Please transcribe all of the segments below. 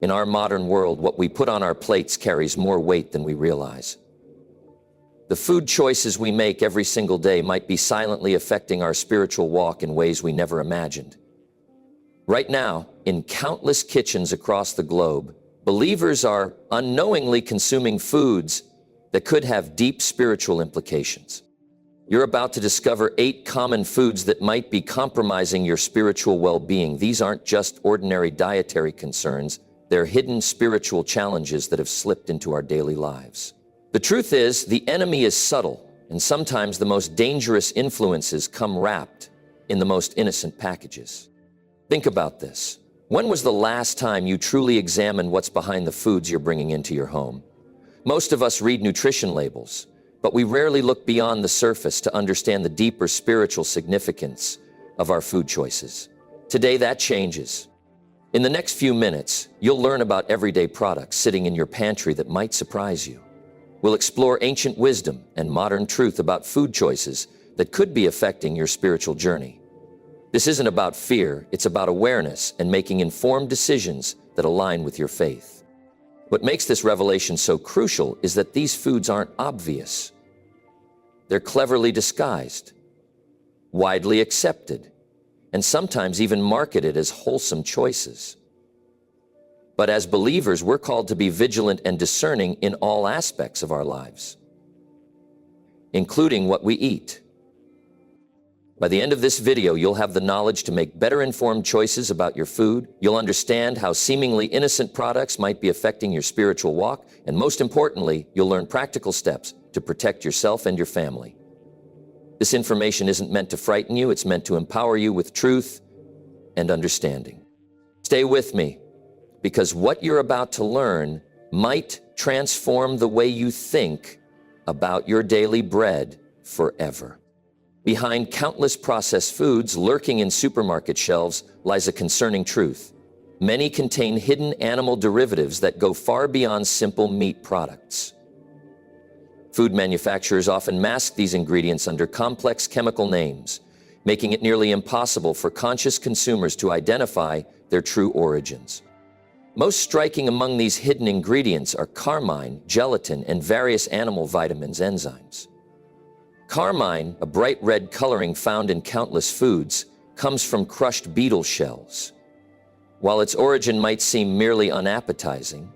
In our modern world, what we put on our plates carries more weight than we realize. The food choices we make every single day might be silently affecting our spiritual walk in ways we never imagined. Right now, in countless kitchens across the globe, believers are unknowingly consuming foods that could have deep spiritual implications. You're about to discover 8 common foods that might be compromising your spiritual well-being. These aren't just ordinary dietary concerns, they're hidden spiritual challenges that have slipped into our daily lives. The truth is, the enemy is subtle, and sometimes the most dangerous influences come wrapped in the most innocent packages. Think about this. When was the last time you truly examined what's behind the foods you're bringing into your home? Most of us read nutrition labels, but we rarely look beyond the surface to understand the deeper spiritual significance of our food choices. Today, that changes. In the next few minutes, you'll learn about everyday products sitting in your pantry that might surprise you. We'll explore ancient wisdom and modern truth about food choices that could be affecting your spiritual journey. This isn't about fear, it's about awareness and making informed decisions that align with your faith. What makes this revelation so crucial is that these foods aren't obvious. They're cleverly disguised, widely accepted, and sometimes even marketed as wholesome choices. But as believers, we're called to be vigilant and discerning in all aspects of our lives, including what we eat. By the end of this video, you'll have the knowledge to make better informed choices about your food. You'll understand how seemingly innocent products might be affecting your spiritual walk. And most importantly, you'll learn practical steps to protect yourself and your family. This information isn't meant to frighten you, it's meant to empower you with truth and understanding. Stay with me, because what you're about to learn might transform the way you think about your daily bread forever. Behind countless processed foods lurking in supermarket shelves lies a concerning truth. Many contain hidden animal derivatives that go far beyond simple meat products. Food manufacturers often mask these ingredients under complex chemical names, making it nearly impossible for conscious consumers to identify their true origins. Most striking among these hidden ingredients are carmine, gelatin, and various animal vitamins enzymes. Carmine, a bright red coloring found in countless foods, comes from crushed beetle shells. While its origin might seem merely unappetizing,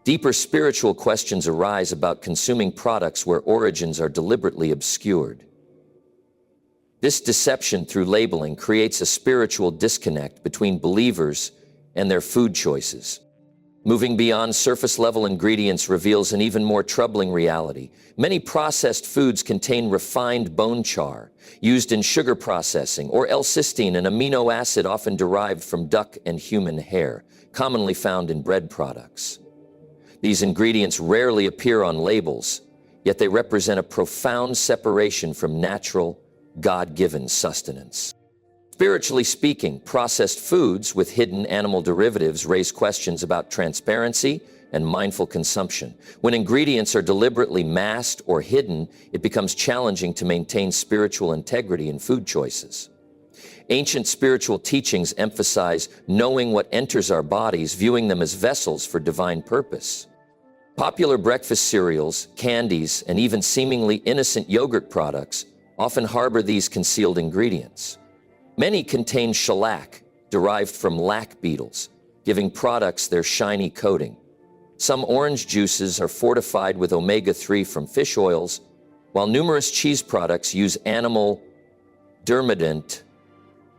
deeper spiritual questions arise about consuming products where origins are deliberately obscured. This deception through labeling creates a spiritual disconnect between believers and their food choices. Moving beyond surface-level ingredients reveals an even more troubling reality. Many processed foods contain refined bone char, used in sugar processing, or L-cysteine, an amino acid often derived from duck and human hair, commonly found in bread products. These ingredients rarely appear on labels, yet they represent a profound separation from natural, God-given sustenance. Spiritually speaking, processed foods with hidden animal derivatives raise questions about transparency and mindful consumption. When ingredients are deliberately masked or hidden, it becomes challenging to maintain spiritual integrity in food choices. Ancient spiritual teachings emphasize knowing what enters our bodies, viewing them as vessels for divine purpose. Popular breakfast cereals, candies, and even seemingly innocent yogurt products often harbor these concealed ingredients. Many contain shellac, derived from lac beetles, giving products their shiny coating. Some orange juices are fortified with omega-3 from fish oils, while numerous cheese products use animal-derived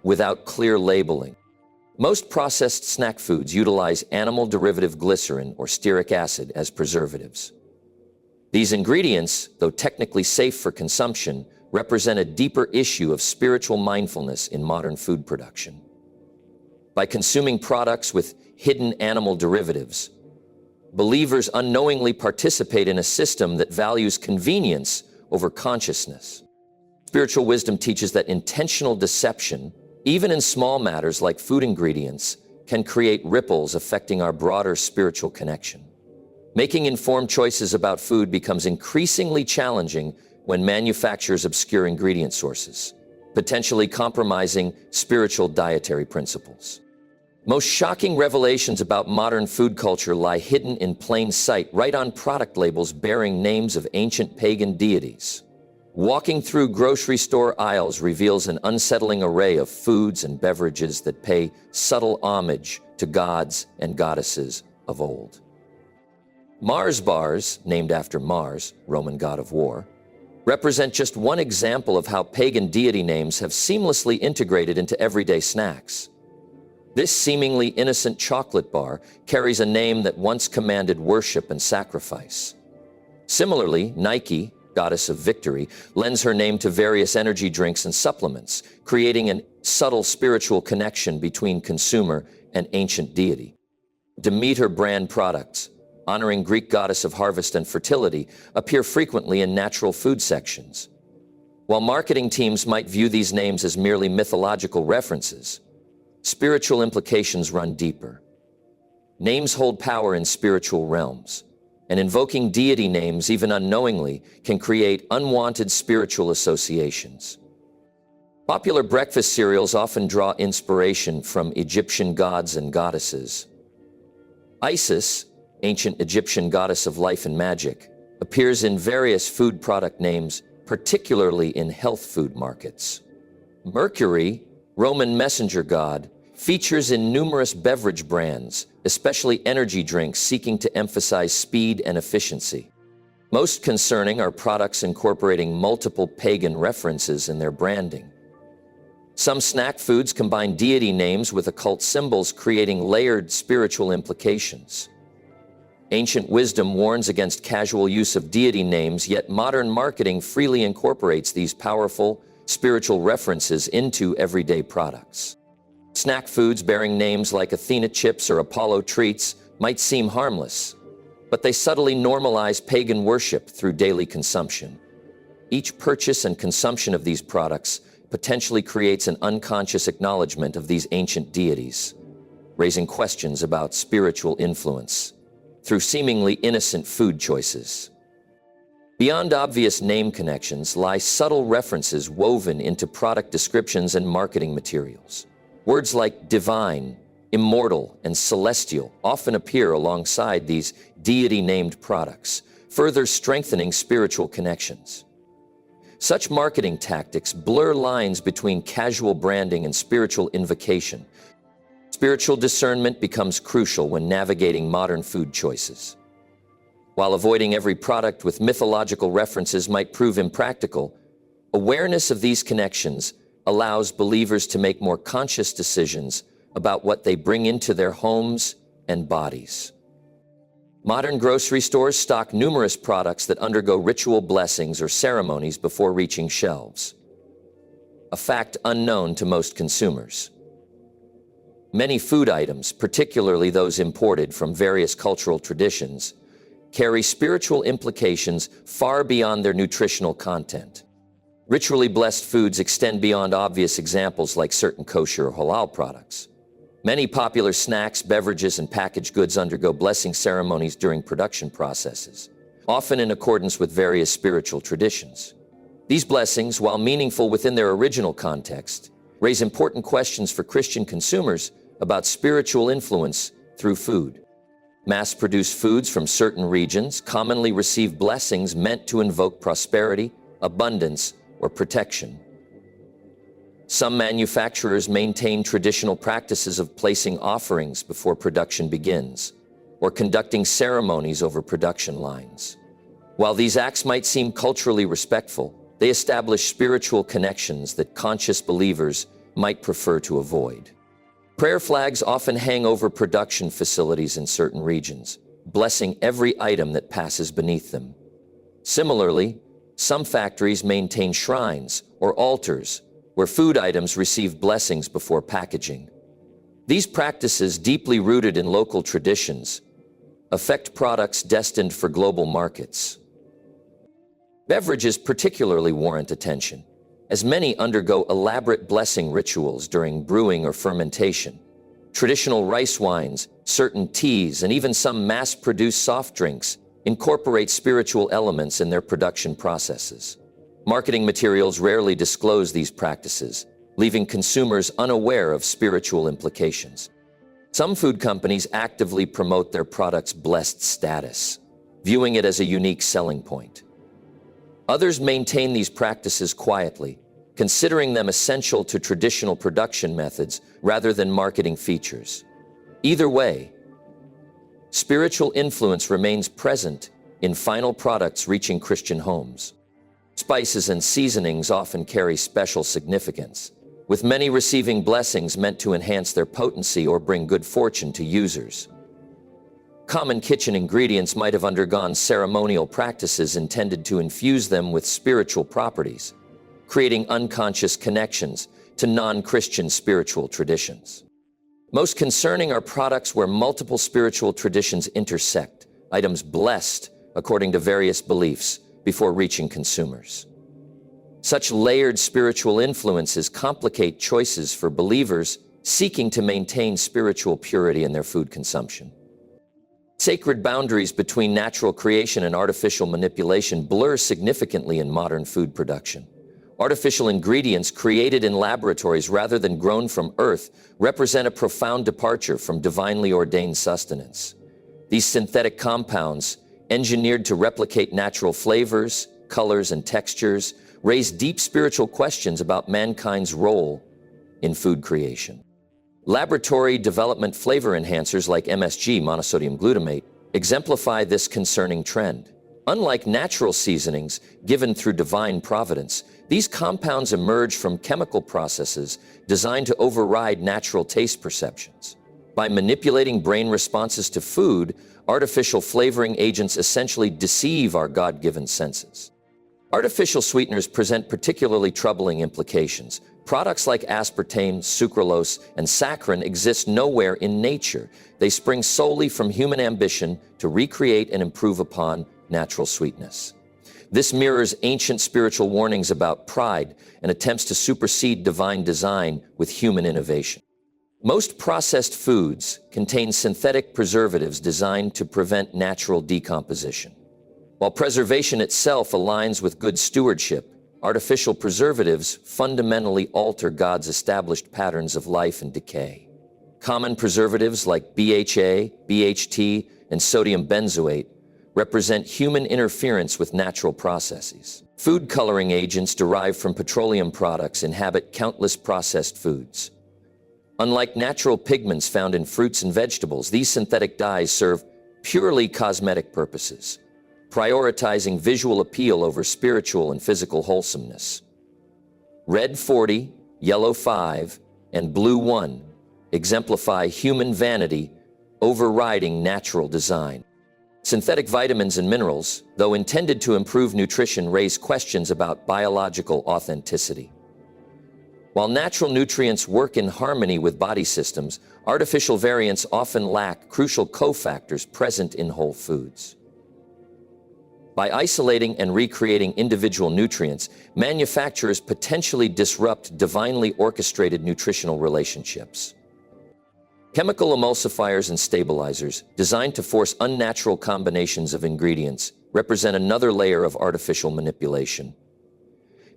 without clear labeling. Most processed snack foods utilize animal-derivative glycerin or stearic acid as preservatives. These ingredients, though technically safe for consumption, represent a deeper issue of spiritual mindfulness in modern food production. By consuming products with hidden animal derivatives, believers unknowingly participate in a system that values convenience over consciousness. Spiritual wisdom teaches that intentional deception, even in small matters like food ingredients, can create ripples affecting our broader spiritual connection. Making informed choices about food becomes increasingly challenging when manufacturers obscure ingredient sources, potentially compromising spiritual dietary principles. Most shocking revelations about modern food culture lie hidden in plain sight, right on product labels bearing names of ancient pagan deities. Walking through grocery store aisles reveals an unsettling array of foods and beverages that pay subtle homage to gods and goddesses of old. Mars bars, named after Mars, Roman god of war, represent just one example of how pagan deity names have seamlessly integrated into everyday snacks. This seemingly innocent chocolate bar carries a name that once commanded worship and sacrifice. Similarly, Nike, goddess of victory, lends her name to various energy drinks and supplements, creating a subtle spiritual connection between consumer and ancient deity. Demeter brand products, honoring Greek goddess of harvest and fertility, appear frequently in natural food sections. While marketing teams might view these names as merely mythological references, spiritual implications run deeper. Names hold power in spiritual realms, and invoking deity names, even unknowingly, can create unwanted spiritual associations. Popular breakfast cereals often draw inspiration from Egyptian gods and goddesses. Isis, ancient Egyptian goddess of life and magic, appears in various food product names, particularly in health food markets. Mercury, Roman messenger god, features in numerous beverage brands, especially energy drinks seeking to emphasize speed and efficiency. Most concerning are products incorporating multiple pagan references in their branding. Some snack foods combine deity names with occult symbols, creating layered spiritual implications. Ancient wisdom warns against casual use of deity names, yet modern marketing freely incorporates these powerful spiritual references into everyday products. Snack foods bearing names like Athena chips or Apollo treats might seem harmless, but they subtly normalize pagan worship through daily consumption. Each purchase and consumption of these products potentially creates an unconscious acknowledgement of these ancient deities, raising questions about spiritual influence through seemingly innocent food choices. Beyond obvious name connections lie subtle references woven into product descriptions and marketing materials. Words like divine, immortal, and celestial often appear alongside these deity-named products, further strengthening spiritual connections. Such marketing tactics blur lines between casual branding and spiritual invocation. Spiritual discernment becomes crucial when navigating modern food choices. While avoiding every product with mythological references might prove impractical, awareness of these connections allows believers to make more conscious decisions about what they bring into their homes and bodies. Modern grocery stores stock numerous products that undergo ritual blessings or ceremonies before reaching shelves, a fact unknown to most consumers. Many food items, particularly those imported from various cultural traditions, carry spiritual implications far beyond their nutritional content. Ritually blessed foods extend beyond obvious examples like certain kosher or halal products. Many popular snacks, beverages, and packaged goods undergo blessing ceremonies during production processes, often in accordance with various spiritual traditions. These blessings, while meaningful within their original context, raise important questions for Christian consumers about spiritual influence through food. Mass-produced foods from certain regions commonly receive blessings meant to invoke prosperity, abundance, or protection. Some manufacturers maintain traditional practices of placing offerings before production begins, or conducting ceremonies over production lines. While these acts might seem culturally respectful, they establish spiritual connections that conscious believers might prefer to avoid. Prayer flags often hang over production facilities in certain regions, blessing every item that passes beneath them. Similarly, some factories maintain shrines or altars where food items receive blessings before packaging. These practices, deeply rooted in local traditions, affect products destined for global markets. Beverages particularly warrant attention, as many undergo elaborate blessing rituals during brewing or fermentation. Traditional rice wines, certain teas, and even some mass-produced soft drinks incorporate spiritual elements in their production processes. Marketing materials rarely disclose these practices, leaving consumers unaware of spiritual implications. Some food companies actively promote their products' blessed status, viewing it as a unique selling point. Others maintain these practices quietly, considering them essential to traditional production methods rather than marketing features. Either way, spiritual influence remains present in final products reaching Christian homes. Spices and seasonings often carry special significance, with many receiving blessings meant to enhance their potency or bring good fortune to users. Common kitchen ingredients might have undergone ceremonial practices intended to infuse them with spiritual properties, creating unconscious connections to non-Christian spiritual traditions. Most concerning are products where multiple spiritual traditions intersect, items blessed according to various beliefs before reaching consumers. Such layered spiritual influences complicate choices for believers seeking to maintain spiritual purity in their food consumption. Sacred boundaries between natural creation and artificial manipulation blur significantly in modern food production. Artificial ingredients created in laboratories rather than grown from earth represent a profound departure from divinely ordained sustenance. These synthetic compounds, engineered to replicate natural flavors, colors, and textures, raise deep spiritual questions about mankind's role in food creation. Laboratory development flavor enhancers like MSG, monosodium glutamate, exemplify this concerning trend. Unlike natural seasonings given through divine providence, these compounds emerge from chemical processes designed to override natural taste perceptions. By manipulating brain responses to food, artificial flavoring agents essentially deceive our God-given senses. Artificial sweeteners present particularly troubling implications. Products like aspartame, sucralose, and saccharin exist nowhere in nature. They spring solely from human ambition to recreate and improve upon natural sweetness. This mirrors ancient spiritual warnings about pride and attempts to supersede divine design with human innovation. Most processed foods contain synthetic preservatives designed to prevent natural decomposition. While preservation itself aligns with good stewardship, artificial preservatives fundamentally alter God's established patterns of life and decay. Common preservatives like BHA, BHT, and sodium benzoate represent human interference with natural processes. Food coloring agents derived from petroleum products inhabit countless processed foods. Unlike natural pigments found in fruits and vegetables, these synthetic dyes serve purely cosmetic purposes, prioritizing visual appeal over spiritual and physical wholesomeness. Red 40, yellow 5, and blue 1 exemplify human vanity overriding natural design. Synthetic vitamins and minerals, though intended to improve nutrition, raise questions about biological authenticity. While natural nutrients work in harmony with body systems, artificial variants often lack crucial cofactors present in whole foods. By isolating and recreating individual nutrients, manufacturers potentially disrupt divinely orchestrated nutritional relationships. Chemical emulsifiers and stabilizers, designed to force unnatural combinations of ingredients, represent another layer of artificial manipulation.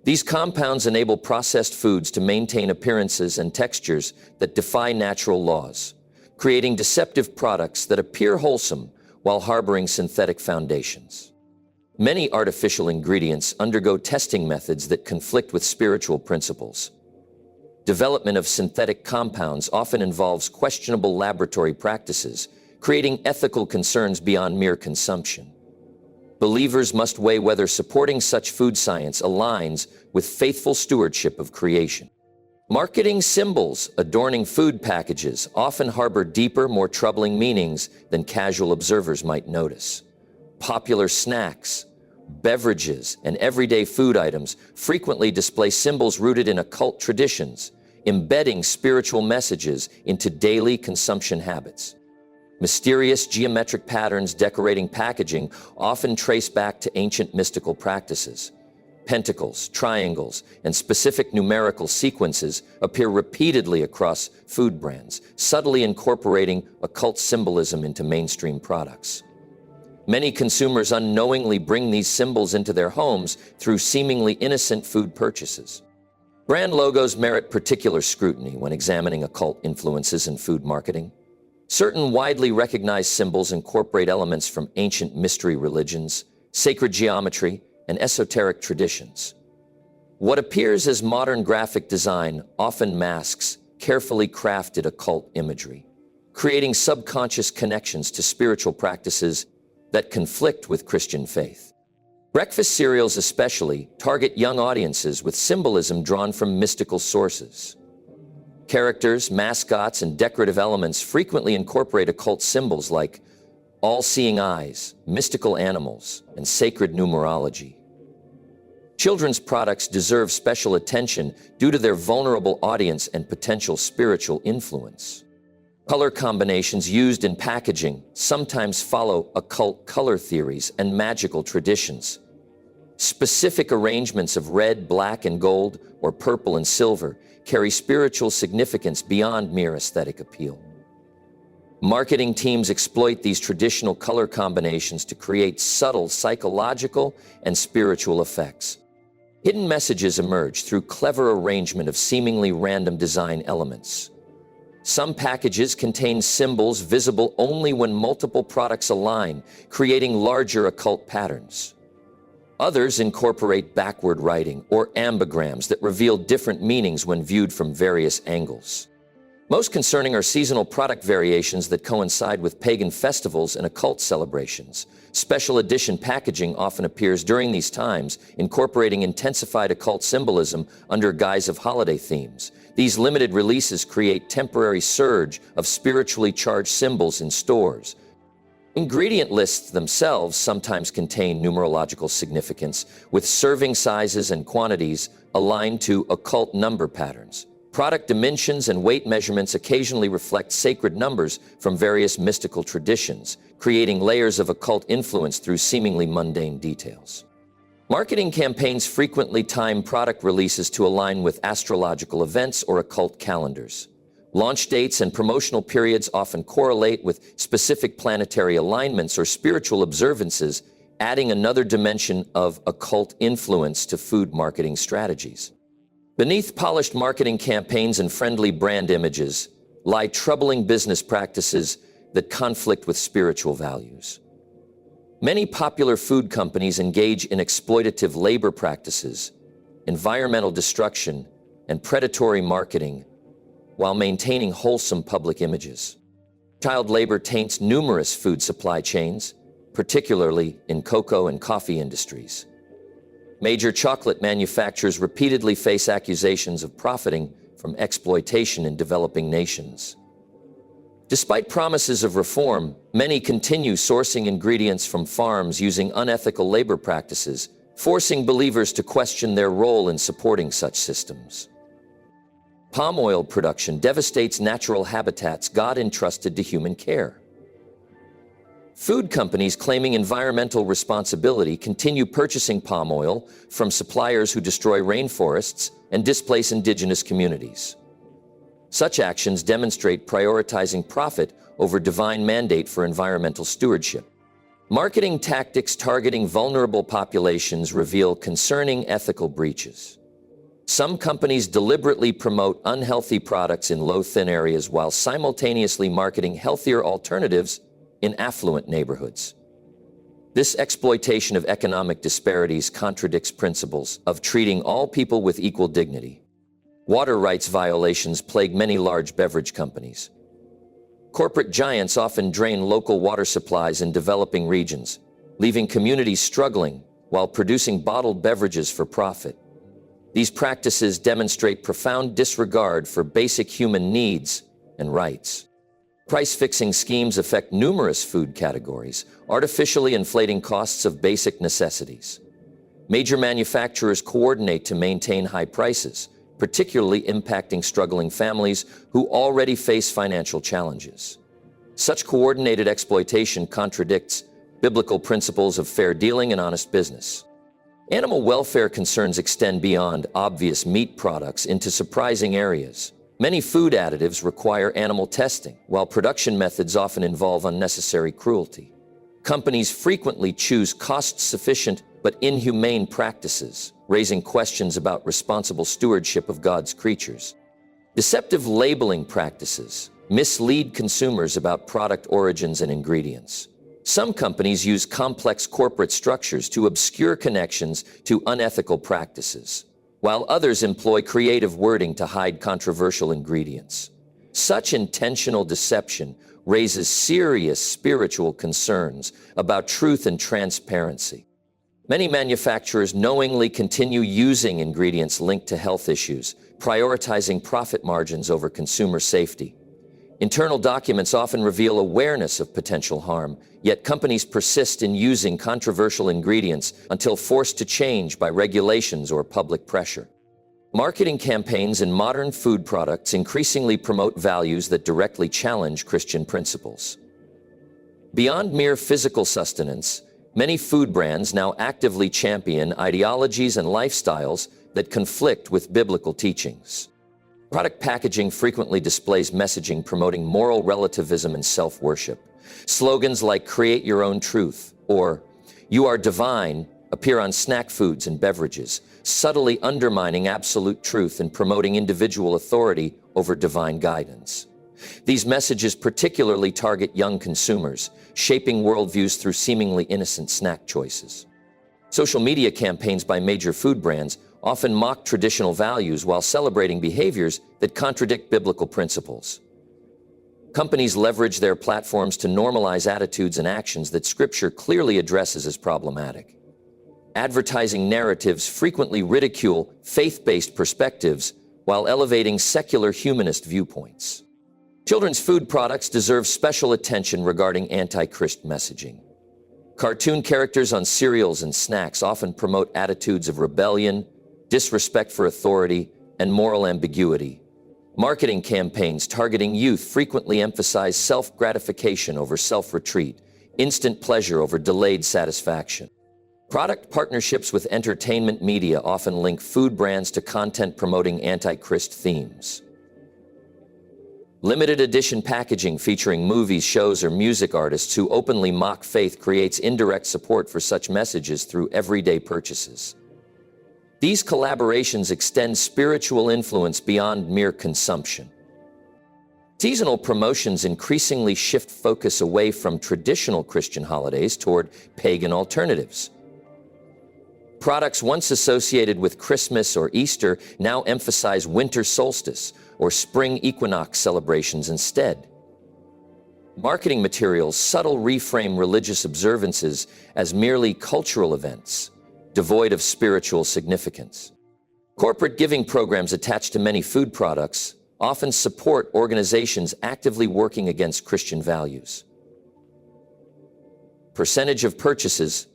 These compounds enable processed foods to maintain appearances and textures that defy natural laws, creating deceptive products that appear wholesome while harboring synthetic foundations. Many artificial ingredients undergo testing methods that conflict with spiritual principles. Development of synthetic compounds often involves questionable laboratory practices, creating ethical concerns beyond mere consumption. Believers must weigh whether supporting such food science aligns with faithful stewardship of creation. Marketing symbols adorning food packages often harbor deeper, more troubling meanings than casual observers might notice. Popular snacks, beverages, and everyday food items frequently display symbols rooted in occult traditions, embedding spiritual messages into daily consumption habits. Mysterious geometric patterns decorating packaging often trace back to ancient mystical practices. Pentacles, triangles, and specific numerical sequences appear repeatedly across food brands, subtly incorporating occult symbolism into mainstream products. Many consumers unknowingly bring these symbols into their homes through seemingly innocent food purchases. Brand logos merit particular scrutiny when examining occult influences in food marketing. Certain widely recognized symbols incorporate elements from ancient mystery religions, sacred geometry, and esoteric traditions. What appears as modern graphic design often masks carefully crafted occult imagery, creating subconscious connections to spiritual practices that conflict with Christian faith. Breakfast cereals especially target young audiences with symbolism drawn from mystical sources. Characters, mascots, and decorative elements frequently incorporate occult symbols like all-seeing eyes, mystical animals, and sacred numerology. Children's products deserve special attention due to their vulnerable audience and potential spiritual influence. Color combinations used in packaging sometimes follow occult color theories and magical traditions. Specific arrangements of red, black, and gold, or purple and silver carry spiritual significance beyond mere aesthetic appeal. Marketing teams exploit these traditional color combinations to create subtle psychological and spiritual effects. Hidden messages emerge through clever arrangement of seemingly random design elements. Some packages contain symbols visible only when multiple products align, creating larger occult patterns. Others incorporate backward writing or ambigrams that reveal different meanings when viewed from various angles. Most concerning are seasonal product variations that coincide with pagan festivals and occult celebrations. Special edition packaging often appears during these times, incorporating intensified occult symbolism under guise of holiday themes. These limited releases create temporary surge of spiritually charged symbols in stores. Ingredient lists themselves sometimes contain numerological significance, with serving sizes and quantities aligned to occult number patterns. Product dimensions and weight measurements occasionally reflect sacred numbers from various mystical traditions, creating layers of occult influence through seemingly mundane details. Marketing campaigns frequently time product releases to align with astrological events or occult calendars. Launch dates and promotional periods often correlate with specific planetary alignments or spiritual observances, adding another dimension of occult influence to food marketing strategies. Beneath polished marketing campaigns and friendly brand images lie troubling business practices that conflict with spiritual values. Many popular food companies engage in exploitative labor practices, environmental destruction, and predatory marketing while maintaining wholesome public images. Child labor taints numerous food supply chains, particularly in cocoa and coffee industries. Major chocolate manufacturers repeatedly face accusations of profiting from exploitation in developing nations. Despite promises of reform, many continue sourcing ingredients from farms using unethical labor practices, forcing believers to question their role in supporting such systems. Palm oil production devastates natural habitats God entrusted to human care. Food companies claiming environmental responsibility continue purchasing palm oil from suppliers who destroy rainforests and displace indigenous communities. Such actions demonstrate prioritizing profit over divine mandate for environmental stewardship. Marketing tactics targeting vulnerable populations reveal concerning ethical breaches. Some companies deliberately promote unhealthy products in low-thin areas while simultaneously marketing healthier alternatives in affluent neighborhoods. This exploitation of economic disparities contradicts principles of treating all people with equal dignity. Water rights violations plague many large beverage companies. Corporate giants often drain local water supplies in developing regions, leaving communities struggling while producing bottled beverages for profit. These practices demonstrate profound disregard for basic human needs and rights. Price-fixing schemes affect numerous food categories, artificially inflating costs of basic necessities. Major manufacturers coordinate to maintain high prices, particularly impacting struggling families who already face financial challenges. Such coordinated exploitation contradicts biblical principles of fair dealing and honest business. Animal welfare concerns extend beyond obvious meat products into surprising areas. Many food additives require animal testing, while production methods often involve unnecessary cruelty. Companies frequently choose cost-sufficient but inhumane practices, raising questions about responsible stewardship of God's creatures. Deceptive labeling practices, mislead consumers about product origins and ingredients. Some companies use complex corporate structures to obscure connections to unethical practices, while others employ creative wording to hide controversial ingredients. Such intentional deception raises serious spiritual concerns about truth and transparency. Many manufacturers knowingly continue using ingredients linked to health issues, prioritizing profit margins over consumer safety. Internal documents often reveal awareness of potential harm, yet companies persist in using controversial ingredients until forced to change by regulations or public pressure. Marketing campaigns in modern food products increasingly promote values that directly challenge Christian principles. Beyond mere physical sustenance, many food brands now actively champion ideologies and lifestyles that conflict with biblical teachings. Product packaging frequently displays messaging promoting moral relativism and self-worship. Slogans like "Create your own truth" or "You are divine" appear on snack foods and beverages, subtly undermining absolute truth and promoting individual authority over divine guidance. These messages particularly target young consumers, shaping worldviews through seemingly innocent snack choices. Social media campaigns by major food brands often mock traditional values while celebrating behaviors that contradict biblical principles. Companies leverage their platforms to normalize attitudes and actions that Scripture clearly addresses as problematic. Advertising narratives frequently ridicule faith-based perspectives while elevating secular humanist viewpoints. Children's food products deserve special attention regarding anti-Christ messaging. Cartoon characters on cereals and snacks often promote attitudes of rebellion, disrespect for authority, and moral ambiguity. Marketing campaigns targeting youth frequently emphasize self-gratification over self-retreat, instant pleasure over delayed satisfaction. Product partnerships with entertainment media often link food brands to content promoting anti-Christ themes. Limited edition packaging featuring movies, shows, or music artists who openly mock faith creates indirect support for such messages through everyday purchases. These collaborations extend spiritual influence beyond mere consumption. Seasonal promotions increasingly shift focus away from traditional Christian holidays toward pagan alternatives. Products once associated with Christmas or Easter now emphasize winter solstice or spring equinox celebrations instead. Marketing materials subtly reframe religious observances as merely cultural events, devoid of spiritual significance. Corporate giving programs attached to many food products often support organizations actively working against Christian values. Percentage of purchases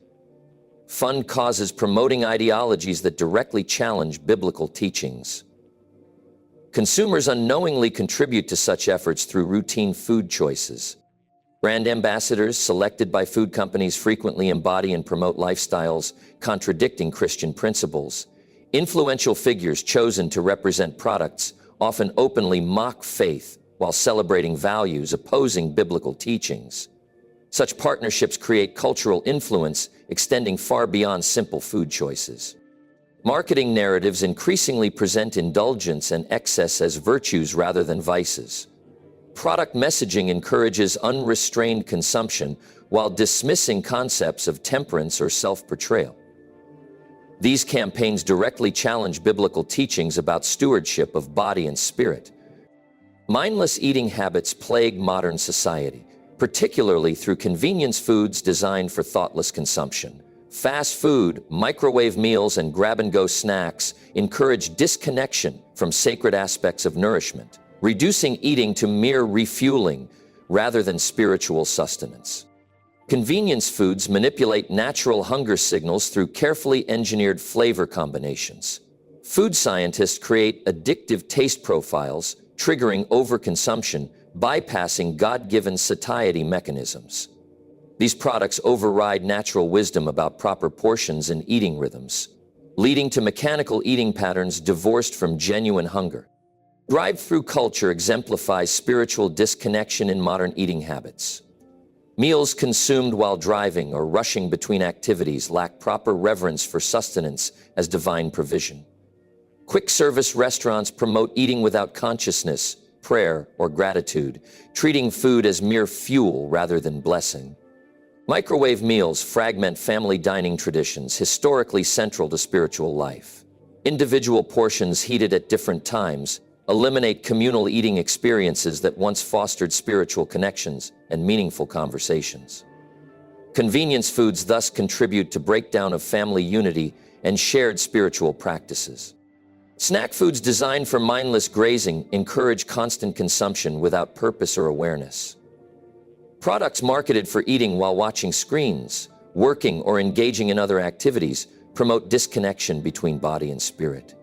fund causes promoting ideologies that directly challenge biblical teachings. Consumers unknowingly contribute to such efforts through routine food choices. Brand ambassadors selected by food companies frequently embody and promote lifestyles contradicting Christian principles. Influential figures chosen to represent products often openly mock faith while celebrating values opposing biblical teachings. Such partnerships create cultural influence extending far beyond simple food choices. Marketing narratives increasingly present indulgence and excess as virtues rather than vices. Product messaging encourages unrestrained consumption while dismissing concepts of temperance or self-portrayal. These campaigns directly challenge biblical teachings about stewardship of body and spirit. Mindless eating habits plague modern society, particularly through convenience foods designed for thoughtless consumption. Fast food, microwave meals, and grab-and-go snacks encourage disconnection from sacred aspects of nourishment, reducing eating to mere refueling rather than spiritual sustenance. Convenience foods manipulate natural hunger signals through carefully engineered flavor combinations. Food scientists create addictive taste profiles, triggering overconsumption, bypassing God-given satiety mechanisms. These products override natural wisdom about proper portions and eating rhythms, leading to mechanical eating patterns divorced from genuine hunger. Drive-through culture exemplifies spiritual disconnection in modern eating habits. Meals consumed while driving or rushing between activities lack proper reverence for sustenance as divine provision. Quick-service restaurants promote eating without consciousness, prayer, or gratitude, treating food as mere fuel rather than blessing. Microwave meals fragment family dining traditions historically central to spiritual life. Individual portions heated at different times eliminate communal eating experiences that once fostered spiritual connections and meaningful conversations. Convenience foods thus contribute to breakdown of family unity and shared spiritual practices. Snack foods designed for mindless grazing encourage constant consumption without purpose or awareness. Products marketed for eating while watching screens, working, or engaging in other activities promote disconnection between body and spirit.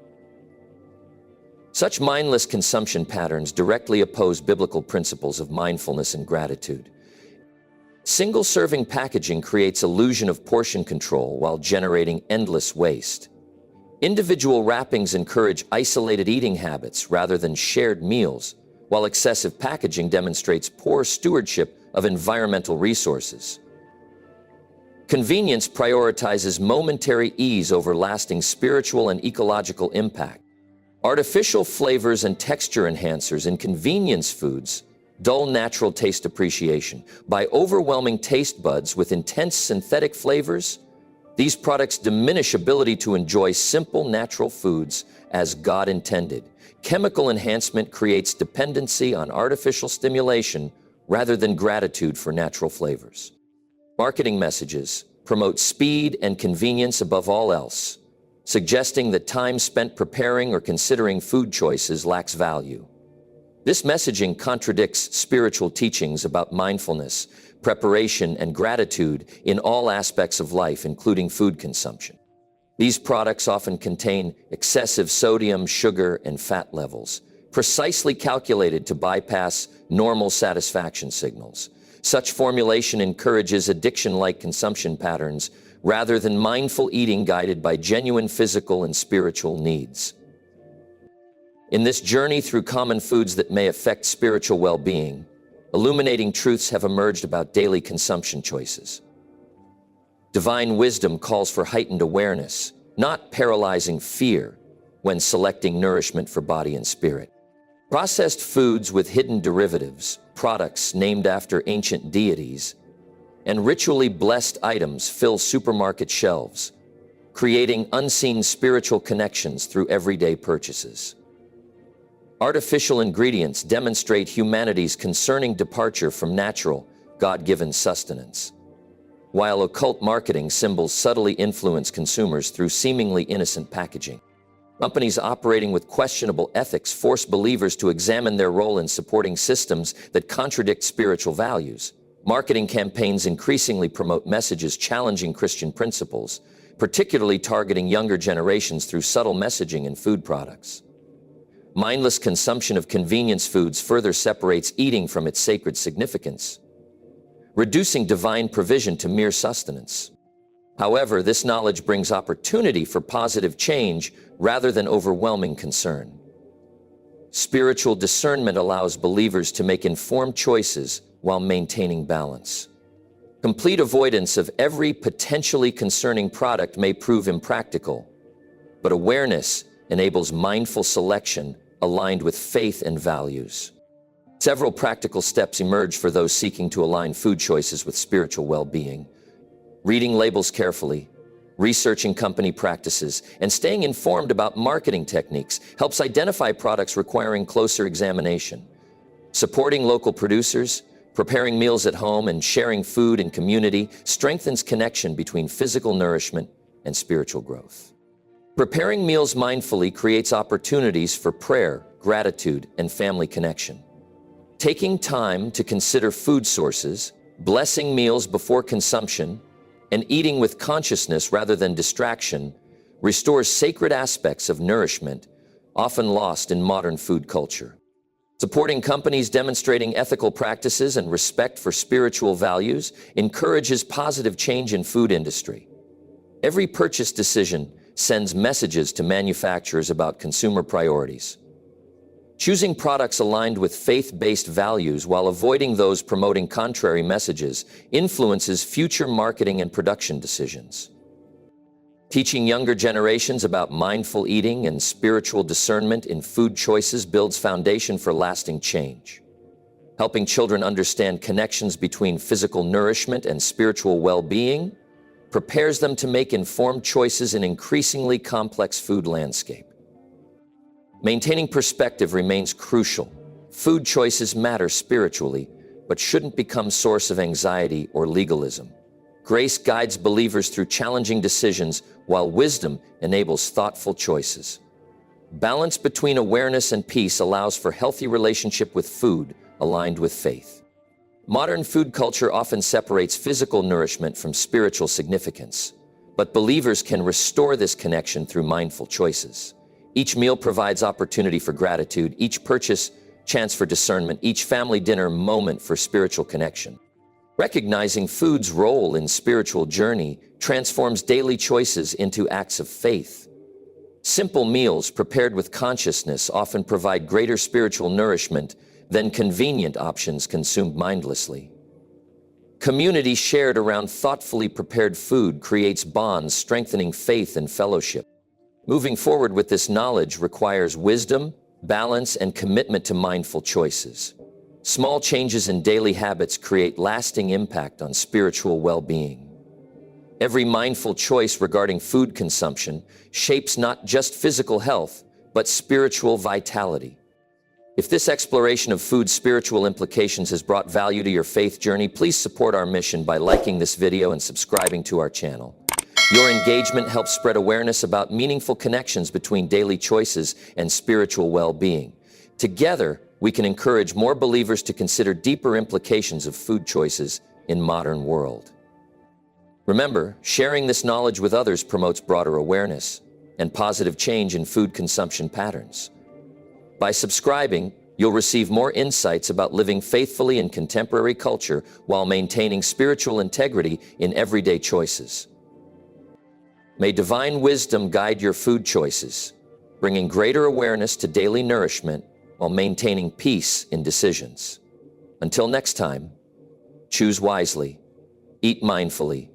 Such mindless consumption patterns directly oppose biblical principles of mindfulness and gratitude. Single-serving packaging creates illusion of portion control while generating endless waste. Individual wrappings encourage isolated eating habits rather than shared meals, while excessive packaging demonstrates poor stewardship of environmental resources. Convenience prioritizes momentary ease over lasting spiritual and ecological impact. Artificial flavors and texture enhancers in convenience foods dull natural taste appreciation. By overwhelming taste buds with intense synthetic flavors, these products diminish ability to enjoy simple natural foods as God intended. Chemical enhancement creates dependency on artificial stimulation rather than gratitude for natural flavors. Marketing messages promote speed and convenience above all else, suggesting that time spent preparing or considering food choices lacks value. This messaging contradicts spiritual teachings about mindfulness, preparation, and gratitude in all aspects of life, including food consumption. These products often contain excessive sodium, sugar, and fat levels, precisely calculated to bypass normal satisfaction signals. Such formulation encourages addiction-like consumption patterns rather than mindful eating guided by genuine physical and spiritual needs. In this journey through common foods that may affect spiritual well-being, illuminating truths have emerged about daily consumption choices. Divine wisdom calls for heightened awareness, not paralyzing fear, when selecting nourishment for body and spirit. Processed foods with hidden derivatives, products named after ancient deities, and ritually blessed items fill supermarket shelves, creating unseen spiritual connections through everyday purchases. Artificial ingredients demonstrate humanity's concerning departure from natural, God-given sustenance. While occult marketing symbols subtly influence consumers through seemingly innocent packaging, companies operating with questionable ethics force believers to examine their role in supporting systems that contradict spiritual values. Marketing campaigns increasingly promote messages challenging Christian principles, particularly targeting younger generations through subtle messaging in food products. Mindless consumption of convenience foods further separates eating from its sacred significance, reducing divine provision to mere sustenance. However, this knowledge brings opportunity for positive change rather than overwhelming concern. Spiritual discernment allows believers to make informed choices while maintaining balance. Complete avoidance of every potentially concerning product may prove impractical, but awareness enables mindful selection aligned with faith and values. Several practical steps emerge for those seeking to align food choices with spiritual well-being. Reading labels carefully, researching company practices, and staying informed about marketing techniques helps identify products requiring closer examination. Supporting local producers, preparing meals at home, and sharing food in community strengthens connection between physical nourishment and spiritual growth. Preparing meals mindfully creates opportunities for prayer, gratitude, and family connection. Taking time to consider food sources, blessing meals before consumption, and eating with consciousness rather than distraction restores sacred aspects of nourishment, often lost in modern food culture. Supporting companies demonstrating ethical practices and respect for spiritual values encourages positive change in food industry. Every purchase decision sends messages to manufacturers about consumer priorities. Choosing products aligned with faith-based values while avoiding those promoting contrary messages influences future marketing and production decisions. Teaching younger generations about mindful eating and spiritual discernment in food choices builds foundation for lasting change. Helping children understand connections between physical nourishment and spiritual well-being prepares them to make informed choices in increasingly complex food landscape. Maintaining perspective remains crucial. Food choices matter spiritually, but shouldn't become source of anxiety or legalism. Grace guides believers through challenging decisions, while wisdom enables thoughtful choices. Balance between awareness and peace allows for healthy relationship with food aligned with faith. Modern food culture often separates physical nourishment from spiritual significance, but believers can restore this connection through mindful choices. Each meal provides opportunity for gratitude, each purchase chance for discernment, each family dinner moment for spiritual connection. Recognizing food's role in spiritual journey transforms daily choices into acts of faith. Simple meals prepared with consciousness often provide greater spiritual nourishment than convenient options consumed mindlessly. Community shared around thoughtfully prepared food creates bonds, strengthening faith and fellowship. Moving forward with this knowledge requires wisdom, balance, and commitment to mindful choices. Small changes in daily habits create lasting impact on spiritual well-being. Every mindful choice regarding food consumption shapes not just physical health, but spiritual vitality. If this exploration of food's spiritual implications has brought value to your faith journey, please support our mission by liking this video and subscribing to our channel. Your engagement helps spread awareness about meaningful connections between daily choices and spiritual well-being. Together, we can encourage more believers to consider deeper implications of food choices in modern world. Remember, sharing this knowledge with others promotes broader awareness and positive change in food consumption patterns. By subscribing, you'll receive more insights about living faithfully in contemporary culture while maintaining spiritual integrity in everyday choices. May divine wisdom guide your food choices, bringing greater awareness to daily nourishment while maintaining peace in decisions. Until next time, choose wisely, eat mindfully,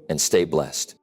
and stay blessed.